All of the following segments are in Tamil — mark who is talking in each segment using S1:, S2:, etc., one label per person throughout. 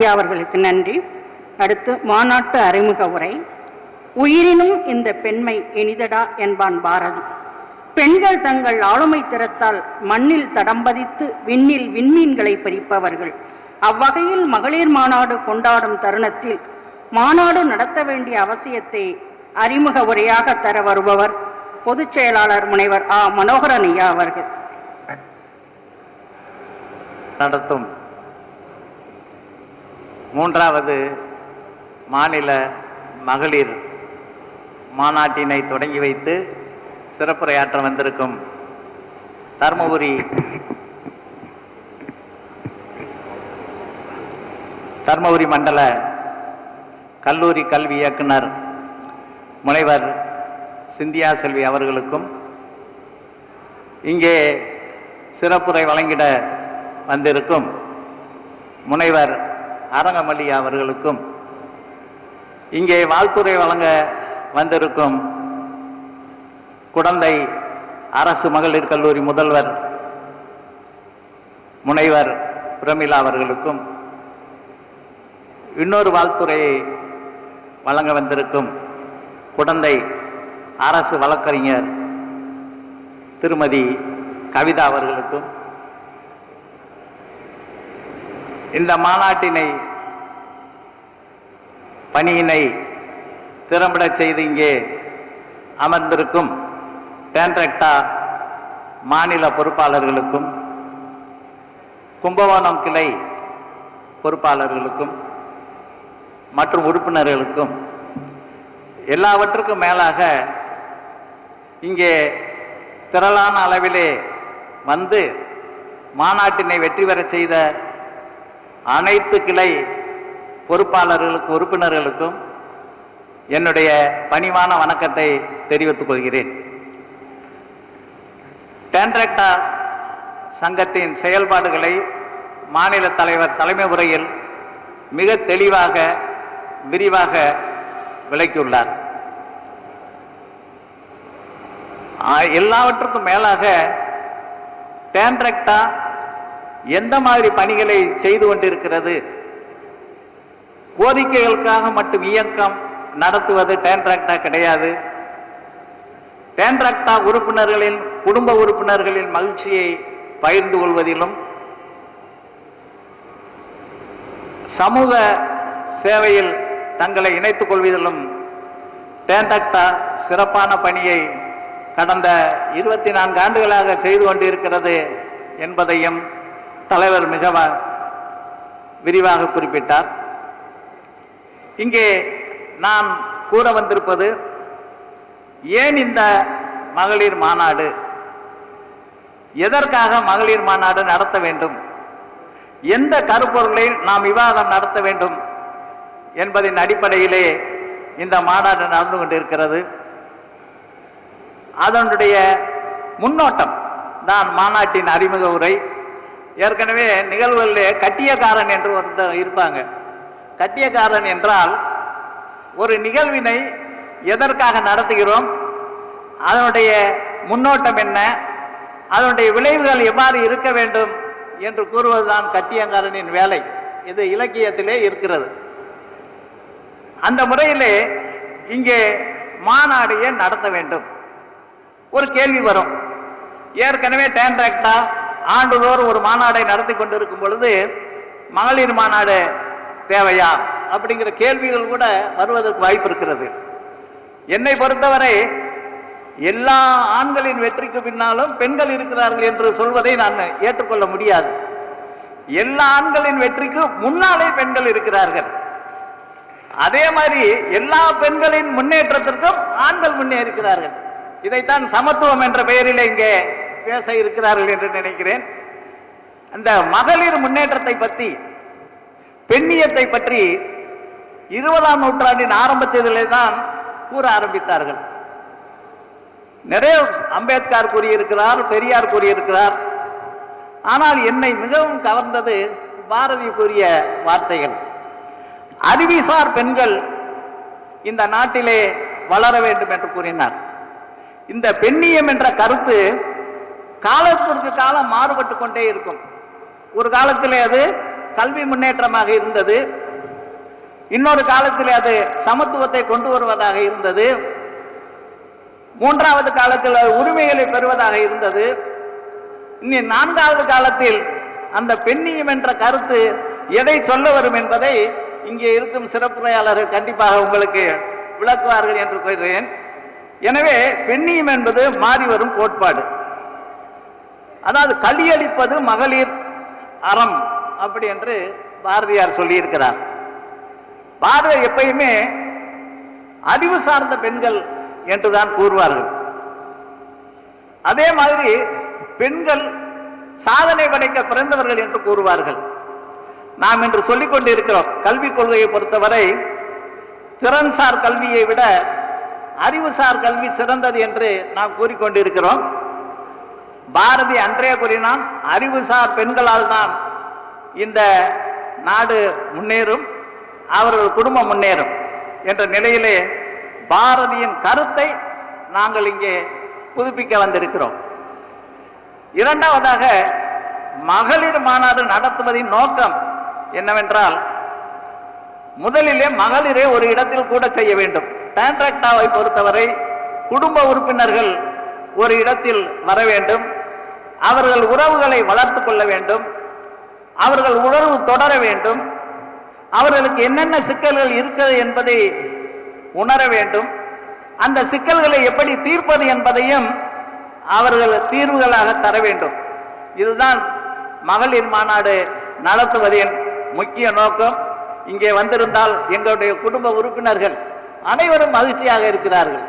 S1: ஐயா அவர்களுக்கு நன்றி. அடுத்து மாநாட்டு அறிமுக உரை. உயிரினும் இந்த பெண்மை இனிதடா என்பான் பாரதி. பெண்கள் தங்கள் ஆளுமை திறத்தால் மண்ணில் தடம்பதித்து விண்ணில் விண்மீன்களை பறிப்பவர்கள். அவ்வகையில் மகளிர் மாநாடு கொண்டாடும் தருணத்தில் மாநாடு நடத்த வேண்டிய அவசியத்தை அறிமுக உரையாக தர வருபவர் பொதுச் செயலாளர் முனைவர் மனோகரன் ஐயா அவர்கள்.
S2: நடத்தும் மூன்றாவது மாநில மகளிர் மாநாட்டினை தொடங்கி வைத்து சிறப்புரையாற்ற வந்திருக்கும் தர்மபுரி மண்டல கல்லூரி கல்வி இயக்குனர் முனைவர் சிந்தியா செல்வி அவர்களுக்கும், இங்கே சிறப்புரை வழங்கிட வந்திருக்கும் முனைவர் அரங்கமல்லி அவர்களுக்கும், இங்கே வாழ்த்துரை வழங்க வந்திருக்கும் குடந்தை அரசு மகளிர் கல்லூரி முதல்வர் முனைவர் பிரமிளா அவர்களுக்கும், இன்னொரு வாழ்த்துறையை வழங்க வந்திருக்கும் குடந்தை அரசு வழக்கறிஞர் திருமதி கவிதா அவர்களுக்கும், இந்த மாநாட்டினை பணியினை திறம்பட செய்து இங்கே அமர்ந்திருக்கும் டேன்ட்ரெக்டா மாநில பொறுப்பாளர்களுக்கும் கும்பகோணம் கிளை பொறுப்பாளர்களுக்கும் மற்றும் உறுப்பினர்களுக்கும், எல்லாவற்றுக்கும் மேலாக இங்கே திரளான அளவிலே வந்து மாநாட்டினை வெற்றி பெற செய்த அனைத்து கிளை பொறுப்பாளர்களுக்கும் உறுப்பினர்களுக்கும் என்னுடைய பணிவான வணக்கத்தை தெரிவித்துக் கொள்கிறேன். டேன்ட்ரெக்டா சங்கத்தின் செயல்பாடுகளை மாநில தலைவர் தலைமை உரையில் மிக தெளிவாக விரிவாக விளக்கியுள்ளார். எல்லாவற்றுக்கும் மேலாக டேன்ட்ரெக்டா எந்த மாதிரி பணிகளை செய்து கொண்டிருக்கிறது, கோரிக்கைகளுக்காக மட்டும் இயக்கம் நடத்துவது டேன்ட்ரெக்டா கிடையாது. டேன்ட்ரெக்டா உறுப்பினர்களின் குடும்ப உறுப்பினர்களின் மகிழ்ச்சியை பகிர்ந்து கொள்வதிலும் சமூக சேவையில் தங்களை இணைத்துக் கொள்வதிலும் டேன்ட்ரெக்டா சிறப்பான பணியை கடந்த 24 ஆண்டுகளாக செய்து கொண்டிருக்கிறது என்பதையும் தலைவர் மிக விரிவாக குறிப்பிட்டார். இங்கே நான் கூற வந்திருப்பது, ஏன் இந்த மகளிர் மாநாடு, எதற்காக மகளிர் மாநாடு நடத்த வேண்டும், எந்த கருப்பொருளை நாம் விவாதம் நடத்த வேண்டும் என்பதின் அடிப்படையிலே இந்த மாநாடு நடந்து கொண்டிருக்கிறது. அதனுடைய முன்னோட்டம் தான் மாநாட்டின் அறிமுக உரை. ஏற்கனவே நிகழ்வுகளிலே கட்டியக்காரன் என்று ஒருத்தர் இருப்பாங்க. கட்டியக்காரன் என்றால் ஒரு நிகழ்வினை எதற்காக நடத்துகிறோம், அதனுடைய முன்னோட்டம் என்ன, அதனுடைய விளைவுகள் எவ்வாறு இருக்க வேண்டும் என்று கூறுவதுதான் கட்டியக்காரனின் வேலை. இது இலக்கியத்திலே இருக்கிறது. அந்த முறையிலே இங்கே மாநாடு ஏன் நடத்த வேண்டும் ஒரு கேள்வி வரும். ஏற்கனவே டேன்ட்ரெக்டா ஆண்டுதோறும் ஒரு மாநாடை நடத்தி கொண்டிருக்கும் பொழுது மகளிர் மாநாடு தேவையா அப்படிங்கிற கேள்விகள் கூட வருவதற்கு வாய்ப்பு இருக்கிறது. என்னை பொறுத்தவரை எல்லா ஆண்களின் வெற்றிக்கு பின்னாலும் பெண்கள் இருக்கிறார்கள் என்று சொல்வதை நான் ஏற்றுக்கொள்ள முடியாது. எல்லா ஆண்களின் வெற்றிக்கு முன்னாலே பெண்கள் இருக்கிறார்கள். அதே மாதிரி எல்லா பெண்களின் முன்னேற்றத்திற்கும் ஆண்கள் முன்னே இருக்கிறார்கள். இதைத்தான் சமத்துவம் என்ற பெயரில் இங்கே பேச இருக்கிறார்கள் என்று நினைக்கிறேன். அந்த மகளிர் முன்னேற்றத்தை பற்றி, பெண்ணியத்தை பற்றி 20ஆம் நூற்றாண்டின் ஆரம்பத்திலே தான் கூற ஆரம்பித்தார்கள். நிறைய அம்பேத்கர் கூறியிருக்கிறார், பெரியார் கூறியிருக்கிறார். ஆனால் என்னை மிகவும் கவர்ந்தது பாரதி கூறிய வார்த்தைகள். அறிவுசார் பெண்கள் இந்த நாட்டிலே வளர வேண்டும் என்று கூறினார். இந்த பெண்ணியம் என்ற கருத்து காலத்திற்கு காலம் மாறுபட்டு கொண்டே இருக்கும். ஒரு காலத்திலே அது கல்வி முன்னேற்றமாக இருந்தது. இன்னொரு காலத்தில் அது சமத்துவத்தை கொண்டு வருவதாக இருந்தது. மூன்றாவது காலத்தில் உரிமைகளை பெறுவதாக இருந்தது. இனி நான்காவது காலத்தில் அந்த பெண்ணியம் என்ற கருத்து எதை சொல்ல வரும் என்பதை இங்கே இருக்கும் சிறப்புரையாளர்கள் கண்டிப்பாக உங்களுக்கு விளக்குவார்கள் என்று கூறுகிறேன். எனவே பெண்ணியம் என்பது மாறி வரும் கோட்பாடு. அதாவது கலியளிப்பது மகளிர் அறம் அப்படி என்று பாரதியார் சொல்லியிருக்கிறார். பாரதியார் எப்பயுமே அறிவு சார்ந்த பெண்கள் என்றுதான் கூறுவார்கள். அதே மாதிரி பெண்கள் சாதனை படைக்க பிறந்தவர்கள் என்று கூறுவார்கள். நாம் இன்று சொல்லிக் கொண்டிருக்கிறோம், கல்விக் கொள்கையை பொறுத்தவரை திறன்சார் கல்வியை விட அறிவுசார் கல்வி சிறந்தது என்று நாம் கூறிக்கொண்டிருக்கிறோம். பாரதி அன்றைய கூறினான், அறிவுசார் பெண்களால் தான் இந்த நாடு முன்னேறும், அவர்கள் குடும்பம் முன்னேறும் என்ற நிலையிலே பாரதியின் கருத்தை நாங்கள் இங்கே புதுப்பிக்க வந்திருக்கிறோம். இரண்டாவதாக, மகளிர் மாநாடு நடத்துவதின் நோக்கம் என்னவென்றால், முதலிலே மகளிரே ஒரு இடத்தில் கூட செய்ய வேண்டும். டான்ட்ராக்டாவை பொறுத்தவரை குடும்ப உறுப்பினர்கள் ஒரு இடத்தில் வர வேண்டும், அவர்கள் உறவுகளை வளர்த்து கொள்ள வேண்டும், அவர்கள் உறவு தொடர வேண்டும், அவர்களுக்கு என்னென்ன சிக்கல்கள் இருக்கிறது என்பதை உணர வேண்டும், அந்த சிக்கல்களை எப்படி தீர்ப்பது என்பதையும் அவர்கள் தீர்வுகளாக தர வேண்டும். இதுதான் மகளிர் மாநாடு நடத்துவதின் முக்கிய நோக்கம். இங்கே வந்திருந்தால் எங்களுடைய குடும்ப உறுப்பினர்கள் அனைவரும் மகிழ்ச்சியாக இருக்கிறார்கள்.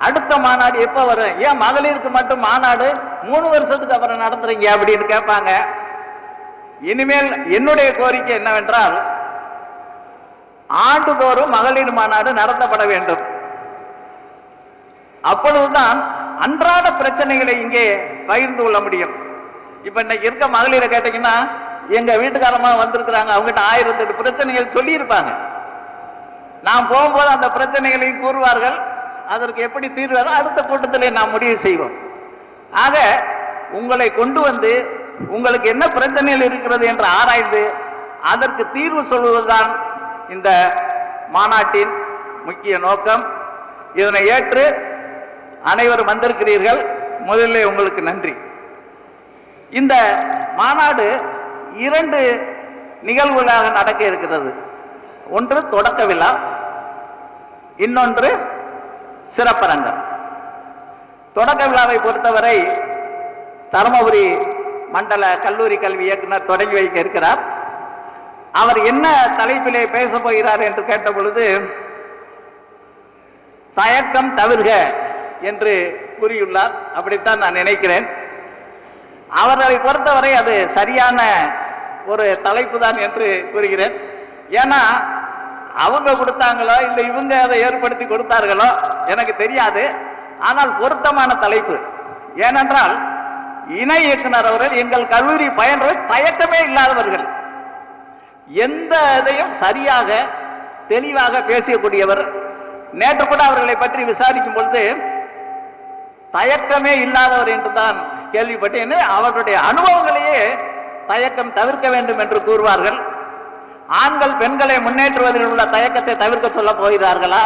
S2: அடுத்த மாநாடு எப்போ வரும், ஏன் மகளிருக்கு மட்டும் மாநாடு 3 வருஷத்துக்கு அப்புறம் நடத்துறீங்க அப்படின்னு கேட்பாங்க. இனிமேல் என்னுடைய கோரிக்கை என்னவென்றால், ஆண்டுதோறும் மகளிர் மாநாடு நடத்தப்பட வேண்டும். அப்பொழுதுதான் அன்றாட பிரச்சனைகளை இங்கே பகிர்ந்து கொள்ள முடியும். இப்ப இன்னைக்கு இருக்க மகளிரை கேட்டீங்கன்னா, எங்க வீட்டுக்காரமா வந்திருக்கிறாங்க, அவங்ககிட்ட 1008 பிரச்சனைகள் சொல்லி இருப்பாங்க. நாம் போகும்போது அந்த பிரச்சனைகளையும் கூறுவார்கள், அதற்கு எப்படி தீர்வு அடுத்த கூட்டத்திலே நாம் முடிவு செய்வோம். ஆக உங்களை கொண்டு வந்து உங்களுக்கு என்ன பிரச்சனைகள் இருக்கிறது என்று ஆராய்ந்து அதற்கு தீர்வு சொல்வதுதான் இந்த மாநாட்டின் முக்கிய நோக்கம். இதனை ஏற்று அனைவரும் வந்திருக்கிறீர்கள். முதலில் உங்களுக்கு நன்றி. இந்த மாநாடு 2 நிகழ்வுகளாக நடக்க இருக்கிறது. ஒன்று தொடக்க விழா, இன்னொன்று சிறப்பரங்கம். தொடக்க விழாவை பொறுத்தவரை தருமபுரி மண்டல கல்லூரி கல்வி இயக்குனர் தொடங்கி வைக்க இருக்கிறார். அவர் என்ன தலைப்பிலே பேச போகிறார் என்று கேட்ட பொழுது, தயக்கம் தவிர்க என்று கூறியுள்ளார். அப்படித்தான் நான் நினைக்கிறேன். அவர்களை பொறுத்தவரை அது சரியான ஒரு தலைப்பு தான் என்று கூறுகிறேன். ஏன்னா அவங்க கொடுத்தாங்களோ இல்லை இவங்க அதை ஏற்படுத்தி கொடுத்தார்களோ எனக்கு தெரியாது. ஆனால் பொருத்தமான தலைப்பு. ஏனென்றால் இணை இயக்குனர் அவர்கள் எங்கள் கல்லூரி பயின்றவர் தயக்கமே இல்லாதவர்கள், எந்த இதையும் சரியாக தெளிவாக பேசக்கூடியவர். நேற்று கூட அவர்களை பற்றி விசாரிக்கும் பொழுது தயக்கமே இல்லாதவர் என்றுதான் கேள்விப்பட்டேன். அவர்களுடைய அனுபவங்களையே தயக்கம் தவிர்க்க வேண்டும் என்று கூறுவார்கள். ஆண்கள் பெண்களை முன்னேற்றுவதில் உள்ள தயக்கத்தை தவிர்க்க சொல்ல போகிறார்களா,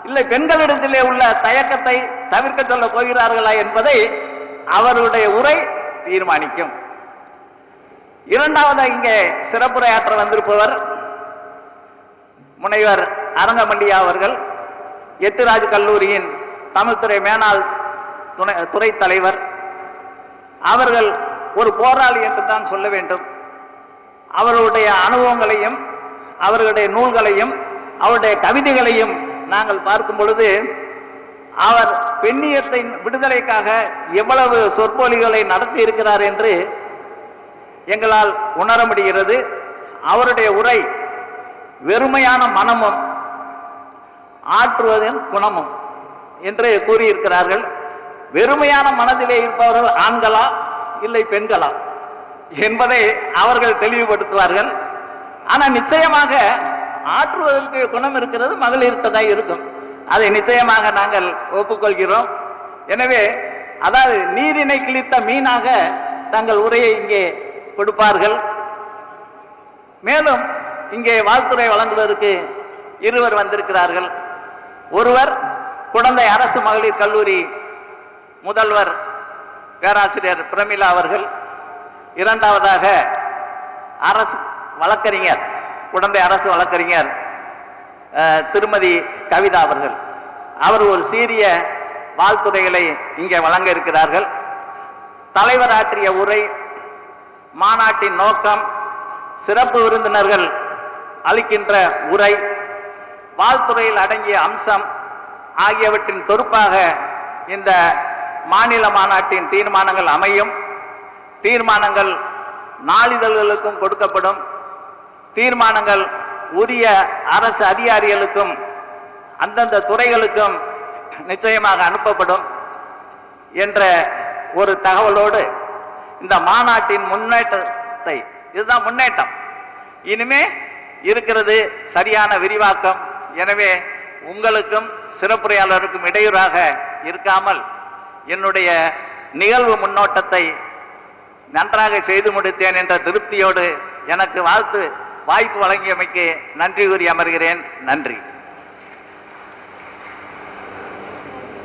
S2: இல்லை பெண்களிடத்திலே உள்ள தயக்கத்தை தவிர்க்க சொல்ல போகிறார்களா என்பதை அவருடைய உரை தீர்மானிக்கும். இரண்டாவது, இங்கே சிறப்புரையாற்ற வந்திருப்பவர் முனைவர் அரங்கமண்டியா அவர்கள், எத்திராஜ் கல்லூரியின் தமிழ்துறை மேனாள் துறை தலைவர். அவர்கள் ஒரு போராளி என்று தான் சொல்ல வேண்டும். அவர்களுடைய அனுபவங்களையும் அவர்களுடைய நூல்களையும் அவருடைய கவிதைகளையும் நாங்கள் பார்க்கும் பொழுது அவர் பெண்ணியத்தின் விடுதலைக்காக எவ்வளவு சொற்பொழிகளை நடத்தி இருக்கிறார் என்று எங்களால் உணர முடிகிறது. அவருடைய உரை வெறுமையான மனமும் ஆற்றுவதின் குணமும் என்று கூறியிருக்கிறார்கள். வெறுமையான மனதிலே இருப்பவர்கள் ஆண்களா இல்லை பெண்களா என்பதை அவர்கள் தெளிவுபடுத்துவார்கள். ஆனால் நிச்சயமாக ஆற்றுவதற்கு குணம் இருக்கிறது, மகளிர்கிட்ட தான் இருக்கும். அதை நிச்சயமாக நாங்கள் ஒப்புக்கொள்கிறோம். எனவே அதாவது நீரினை கிழித்த மீனாக தங்கள் உரையை இங்கே கொடுப்பார்கள். மேலும் இங்கே வாழ்த்துரை வழங்குவதற்கு இருவர் வந்திருக்கிறார்கள். ஒருவர் குடந்தை அரசு மகளிர் கல்லூரி முதல்வர் பேராசிரியர் பிரமிளா அவர்கள். இரண்டாவதாக அரசு வழக்கறிஞர், குடந்தை அரசு வழக்கறிஞர் திருமதி கவிதா அவர்கள். அவர் ஒரு சீரிய வாழ்த்துரைகளை இங்கே வழங்க இருக்கிறார்கள். தலைவர் ஆற்றிய உரை, மாநாட்டின் நோக்கம், சிறப்பு விருந்தினர்கள் அளிக்கின்ற உரை, வாழ்த்துறையில் அடங்கிய அம்சம் ஆகியவற்றின் தொகுப்பாக இந்த மாநில மாநாட்டின் தீர்மானங்கள் அமையும். தீர்மானங்கள் நாளிதழ்களுக்கும் கொடுக்கப்படும். தீர்மானங்கள் உரிய அரசு அதிகாரிகளுக்கும் அந்தந்த துறைகளுக்கும் நிச்சயமாக அனுப்பப்படும் என்ற ஒரு தகவலோடு இந்த மாநாட்டின் முன்னேற்றத்தை, இதுதான் முன்னேற்றம், இனிமே இருக்கிறது சரியான விரிவாக்கம். எனவே உங்களுக்கும் சிறப்புரையாளருக்கும் இடையூறாக இருக்காமல் என்னுடைய நிகழ்வு முன்னோட்டத்தை நன்றாக செய்து முடித்தேன் என்ற திருப்தியோடு எனக்கு வாய்ப்பு வழங்கியமைக்கு நன்றி கூறி அமர்கிறேன். நன்றி.